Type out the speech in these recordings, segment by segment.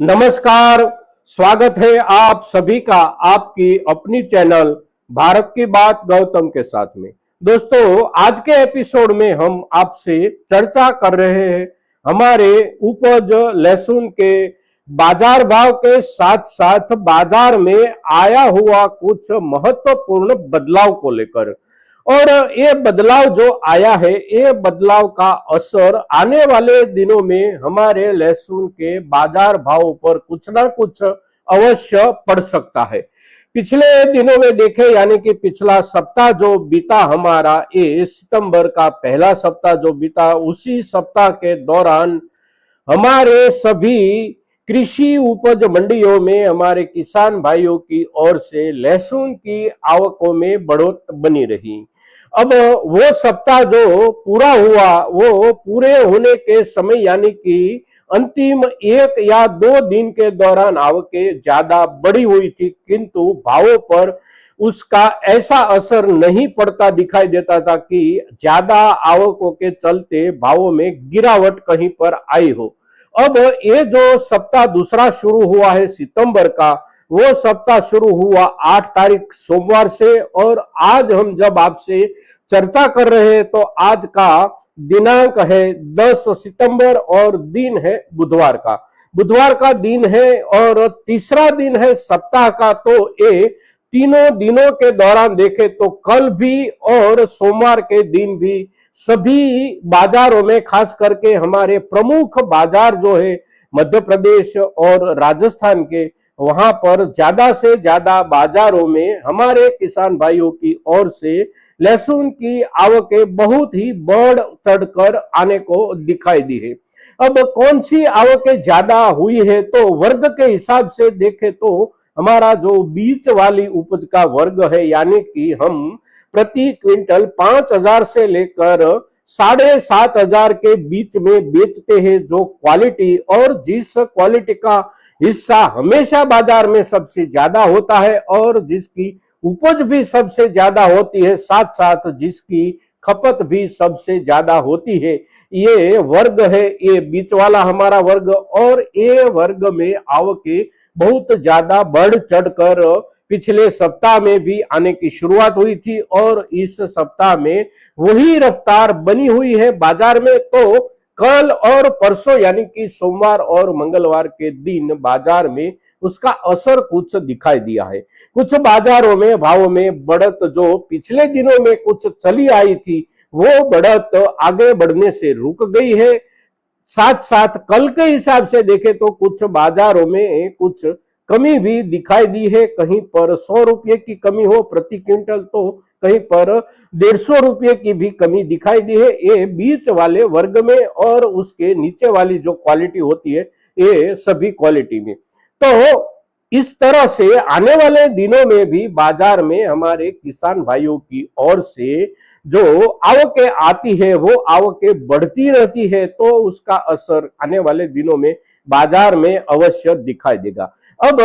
नमस्कार। स्वागत है आप सभी का आपकी अपनी चैनल भारत की बात गौतम के साथ में। दोस्तों, आज के एपिसोड में हम आपसे चर्चा कर रहे हैं हमारे उपज लहसुन के बाजार भाव के साथ साथ बाजार में आया हुआ कुछ महत्वपूर्ण बदलाव को लेकर। और ये बदलाव जो आया है, ये बदलाव का असर आने वाले दिनों में हमारे लहसुन के बाजार भाव पर कुछ ना कुछ अवश्य पड़ सकता है। पिछले दिनों में देखें, यानी कि पिछला सप्ताह जो बीता हमारा, ये सितंबर का पहला सप्ताह जो बीता, उसी सप्ताह के दौरान हमारे सभी कृषि उपज मंडियों में हमारे किसान भाइयों की ओर से लहसुन की आवकों में बढ़ोतरी बनी रही। अब वो सप्ताह जो पूरा हुआ, वो पूरे होने के समय यानी कि अंतिम 1 या 2 दिन के दौरान आवकें ज्यादा बढ़ी हुई थी, किंतु भावों पर उसका ऐसा असर नहीं पड़ता दिखाई देता था कि ज्यादा आवकों के चलते भावों में गिरावट कहीं पर आई हो। अब ये जो सप्ताह दूसरा शुरू हुआ है सितंबर का, वो सप्ताह शुरू हुआ 8 तारीख सोमवार से, और आज हम जब आपसे चर्चा कर रहे हैं तो आज का दिनांक है 10 सितंबर और दिन है बुधवार का दिन है और तीसरा दिन है सप्ताह का। तो ये तीनों दिनों के दौरान देखें तो कल भी और सोमवार के दिन भी सभी बाजारों में, खास करके हमारे प्रमुख बाजार जो है मध्य प्रदेश और राजस्थान के, वहां पर ज्यादा से ज्यादा बाजारों में हमारे किसान भाइयों की ओर से लहसुन की आवकें बहुत ही बढ़ चढ़कर आने को दिखाई दी है। अब कौन सी आवकें ज्यादा हुई है, तो वर्ग के हिसाब से देखें तो हमारा जो बीच वाली उपज का वर्ग है, यानी कि हम प्रति क्विंटल 5,000 से लेकर 7,500 के बीच में बेचते हैं जो क्वालिटी, और जिस क्वालिटी का हिस्सा हमेशा बाजार में सबसे ज्यादा होता है और जिसकी उपज भी सबसे ज्यादा होती है, साथ साथ जिसकी खपत भी सबसे ज्यादा होती है, ये वर्ग है, ये बीच वाला हमारा वर्ग। और ये वर्ग में आवकें बहुत ज्यादा बढ़ चढ़कर पिछले सप्ताह में भी आने की शुरुआत हुई थी और इस सप्ताह में वही रफ्तार बनी हुई है बाजार में। तो कल और परसों यानी कि सोमवार और मंगलवार के दिन बाजार में उसका असर कुछ दिखाई दिया है। कुछ बाजारों में भावों में बढ़त जो पिछले दिनों में कुछ चली आई थी, वो बढ़त आगे बढ़ने से रुक गई है। साथ साथ कल के हिसाब से देखें तो कुछ बाजारों में कुछ कमी भी दिखाई दी है। कहीं पर 100 रुपये की कमी हो प्रति क्विंटल, तो कहीं पर 150 रुपये की भी कमी दिखाई दी है, ये बीच वाले वर्ग में। और उसके नीचे वाली जो क्वालिटी होती है, ये सभी क्वालिटी में। तो इस तरह से आने वाले दिनों में भी बाजार में हमारे किसान भाइयों की ओर से जो आवकें आती है, वो आवकें बढ़ती रहती है, तो उसका असर आने वाले दिनों में बाजार में अवश्य दिखाई देगा। अब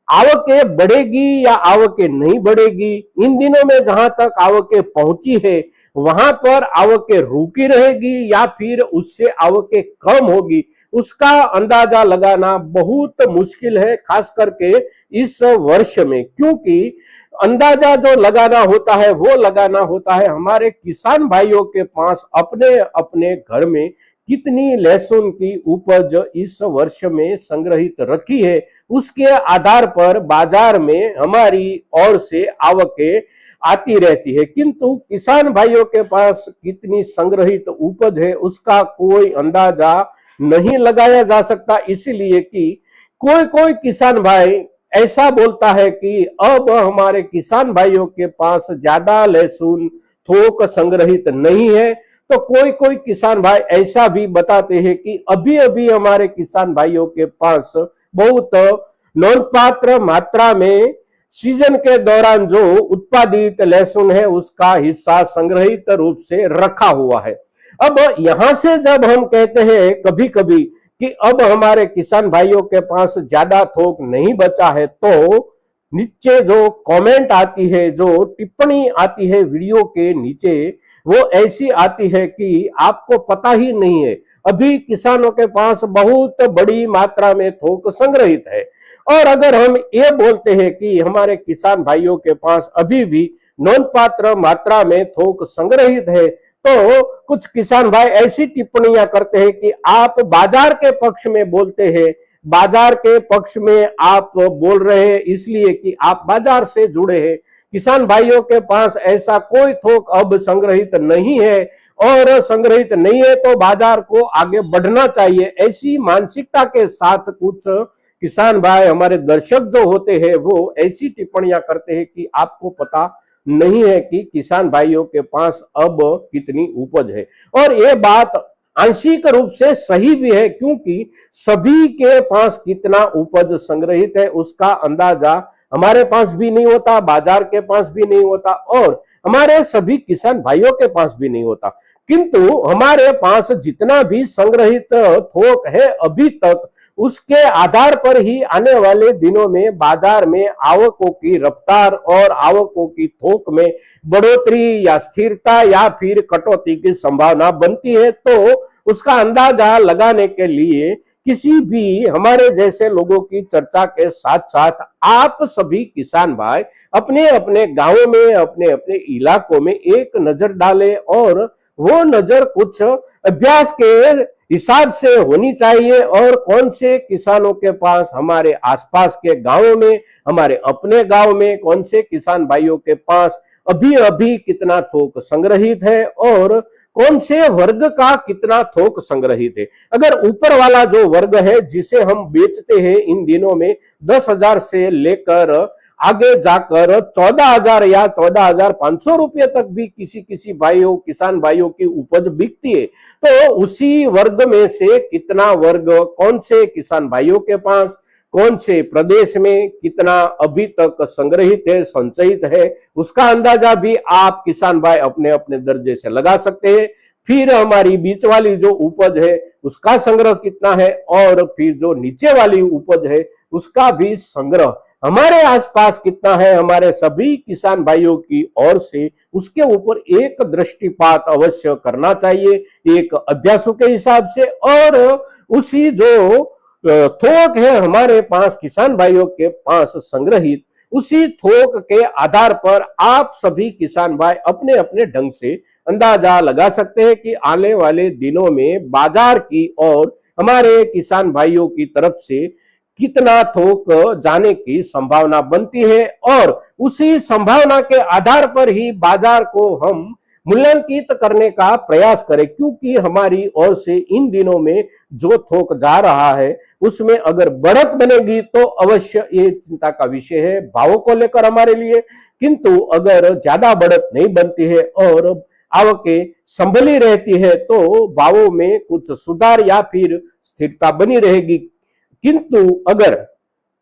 आवकें बढ़ेगी या आवकें नहीं बढ़ेगी, इन दिनों में जहां तक आवकें पहुंची है वहां पर आवकें रुकी रहेगी या फिर उससे आवकें कम होगी, उसका अंदाजा लगाना बहुत मुश्किल है, खास करके इस वर्ष में। क्योंकि अंदाजा जो लगाना होता है वो लगाना होता है हमारे किसान भाइयों के पास अपने अपने घर में कितनी लहसुन की उपज इस वर्ष में संग्रहित रखी है, उसके आधार पर बाजार में हमारी ओर से आवकें आती रहती है। किंतु किसान भाइयों के पास कितनी संग्रहित उपज है उसका कोई अंदाजा नहीं लगाया जा सकता, इसलिए कि कोई कोई किसान भाई ऐसा बोलता है कि अब हमारे किसान भाइयों के पास ज्यादा लहसुन थोक संग्रहित नहीं है। तो कोई कोई किसान भाई ऐसा भी बताते हैं कि अभी अभी हमारे किसान भाइयों के पास बहुत नोटपात्र मात्रा में सीजन के दौरान जो उत्पादित लहसुन है उसका हिस्सा संग्रहित रूप से रखा हुआ है। अब यहां से जब हम कहते हैं कभी कभी कि अब हमारे किसान भाइयों के पास ज्यादा थोक नहीं बचा है, तो नीचे जो कमेंट आती है, जो टिप्पणी आती है वीडियो के नीचे, वो ऐसी आती है कि आपको पता ही नहीं है। अभी किसानों के पास बहुत बड़ी मात्रा में थोक संग्रहित है, और अगर हम ये बोलते हैं कि हमारे किसान भाइयों के पास अभी भी नोंदपात्र मात्रा में थोक संग्रहित है, तो कुछ किसान भाई ऐसी टिप्पणियां करते हैं कि आप बाजार के पक्ष में बोलते हैं, बाजार के पक्ष में आप बोल रहे हैं इसलिए कि आप बाजार से जुड़े हैं। किसान भाइयों के पास ऐसा कोई थोक अब संग्रहित नहीं है, और संग्रहित नहीं है तो बाजार को आगे बढ़ना चाहिए। ऐसी मानसिकता के साथ कुछ किसान भाई, हमारे दर्शक जो होते हैं, वो ऐसी टिप्पणियां करते हैं कि आपको पता नहीं है कि किसान भाइयों के पास अब कितनी उपज है। और ये बात आंशिक रूप से सही भी है, क्योंकि सभी के पास कितना उपज संग्रहित है उसका अंदाजा हमारे पास भी नहीं होता, बाजार के पास भी नहीं होता, और हमारे सभी किसान भाइयों के पास भी नहीं होता। किंतु हमारे पास जितना भी संग्रहित थोक है अभी तक, उसके आधार पर ही आने वाले दिनों में बाजार में आवकों की रफ्तार और आवकों की थोक में बढ़ोतरी या स्थिरता या फिर कटौती की संभावना बनती है। तो उसका अंदाजा लगाने के लिए किसी भी हमारे जैसे लोगों की चर्चा के साथ साथ आप सभी किसान भाई अपने अपने गांवों में, अपने अपने इलाकों में एक नजर डालें, और वो नजर कुछ अभ्यास के हिसाब से होनी चाहिए। और कौन से किसानों के पास, हमारे आसपास के गांवों में, हमारे अपने गांव में कौन से किसान भाइयों के पास अभी अभी कितना थोक संग्रहित है, और कौन से वर्ग का कितना थोक संग्रहित है। अगर ऊपर वाला जो वर्ग है जिसे हम बेचते हैं इन दिनों में 10,000 से लेकर आगे जाकर 14,000 या 14,500 रुपये तक भी किसी किसी भाइयों, किसान भाइयों की उपज बिकती है, तो उसी वर्ग में से कितना वर्ग कौन से किसान भाइयों के पास, कौन से प्रदेश में कितना अभी तक संग्रहित है, संचयित है, उसका अंदाजा भी आप किसान भाई अपने अपने दर्जे से लगा सकते हैं। फिर हमारी बीच वाली जो उपज है उसका संग्रह कितना है, और फिर जो नीचे वाली उपज है उसका भी संग्रह हमारे आसपास कितना है, हमारे सभी किसान भाइयों की ओर से उसके ऊपर एक दृष्टिपात अवश्य करना चाहिए, एक अभ्यासों के हिसाब से। और उसी जो थोक है हमारे पास किसान भाइयों के पास संग्रहित, उसी थोक के आधार पर आप सभी किसान भाई अपने अपने ढंग से अंदाजा लगा सकते हैं कि आने वाले दिनों में बाजार की और हमारे किसान भाइयों की तरफ से कितना थोक जाने की संभावना बनती है, और उसी संभावना के आधार पर ही बाजार को हम मूल्यांकित करने का प्रयास करें। क्योंकि हमारी ओर से इन दिनों में जो थोक जा रहा है उसमें अगर बढ़त बनेगी तो अवश्य ये चिंता का विषय है भावों को लेकर हमारे लिए। किंतु अगर ज्यादा बढ़त नहीं बनती है और आवकें संभली रहती है तो भावों में कुछ सुधार या फिर स्थिरता बनी रहेगी। किंतु अगर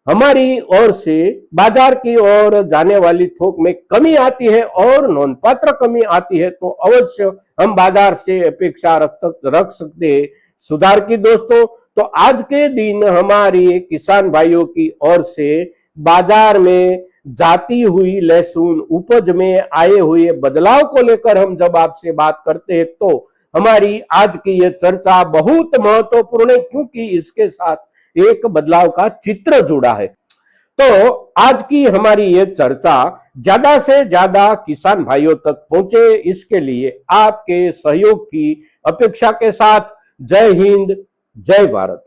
हमारी ओर से बाजार की ओर जाने वाली थोक में कमी आती है और नोंदपात्र कमी आती है तो अवश्य हम बाजार से अपेक्षा रख सकते हैं सुधार की। दोस्तों, तो आज के दिन हमारी किसान भाइयों की ओर से बाजार में जाती हुई लहसुन उपज में आए हुए बदलाव को लेकर हम जब आपसे बात करते हैं तो हमारी आज की यह चर्चा बहुत महत्वपूर्ण है, क्योंकि इसके साथ एक बदलाव का चित्र जुड़ा है। तो आज की हमारी ये चर्चा ज्यादा से ज्यादा किसान भाइयों तक पहुंचे, इसके लिए आपके सहयोग की अपेक्षा के साथ जय हिंद, जय भारत।